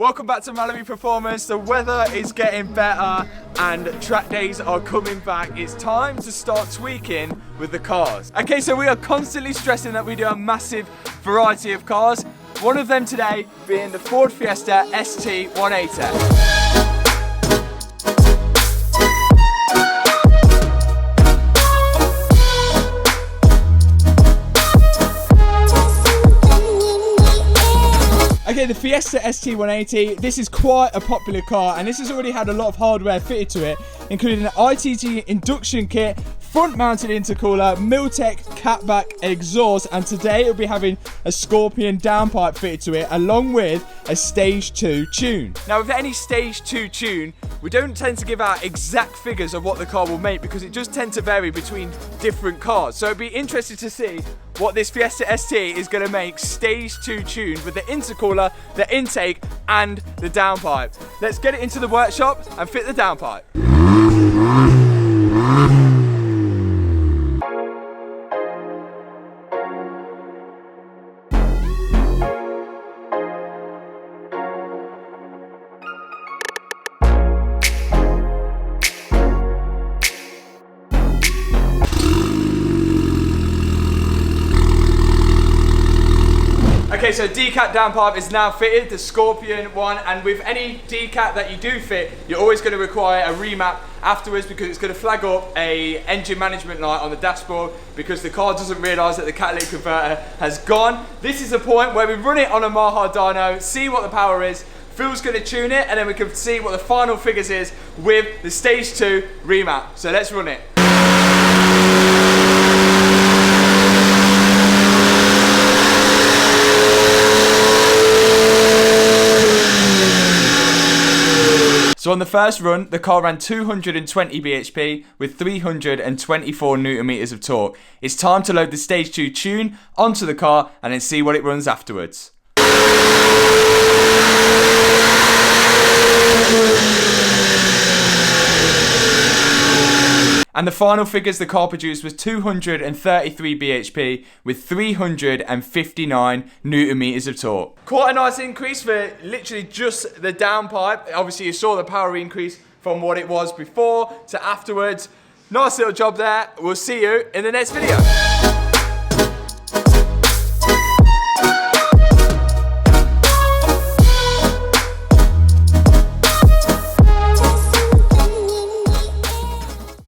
Welcome back to Mallory Performance. The weather is getting better and track days are coming back. It's time to start tweaking with the cars. Okay, so we are constantly stressing that we do a massive variety of cars. One of them today being the Ford Fiesta ST180. Okay, the Fiesta ST180, this is quite a popular car and this has already had a lot of hardware fitted to it, including an ITT induction kit, front mounted intercooler, Milltek catback exhaust, and today it'll be having a Scorpion downpipe fitted to it along with a stage 2 tune. Now with any stage 2 tune, we don't tend to give out exact figures of what the car will make because it just tends to vary between different cars. So it'd be interesting to see what this Fiesta ST is going to make stage 2 tuned with the intercooler, the intake and the downpipe. Let's get it into the workshop and fit the downpipe. Okay, so decat downpipe is now fitted, the Scorpion one, and with any decat that you do fit, you're always going to require a remap afterwards because it's going to flag up a engine management light on the dashboard because the car doesn't realise that the catalytic converter has gone. This is the point where we run it on a MAHA dyno, see what the power is, Phil's going to tune it, and then we can see what the final figures is with the stage 2 remap. So let's run it. So on the first run, the car ran 220 bhp with 324 Newton meters of torque. It's time to load the stage 2 tune onto the car and then see what it runs afterwards. And the final figures the car produced was 233 bhp with 359 Newton meters of torque. Quite a nice increase for literally just the downpipe. Obviously you saw the power increase from what it was before to afterwards. Nice little job there. We'll see you in the next video.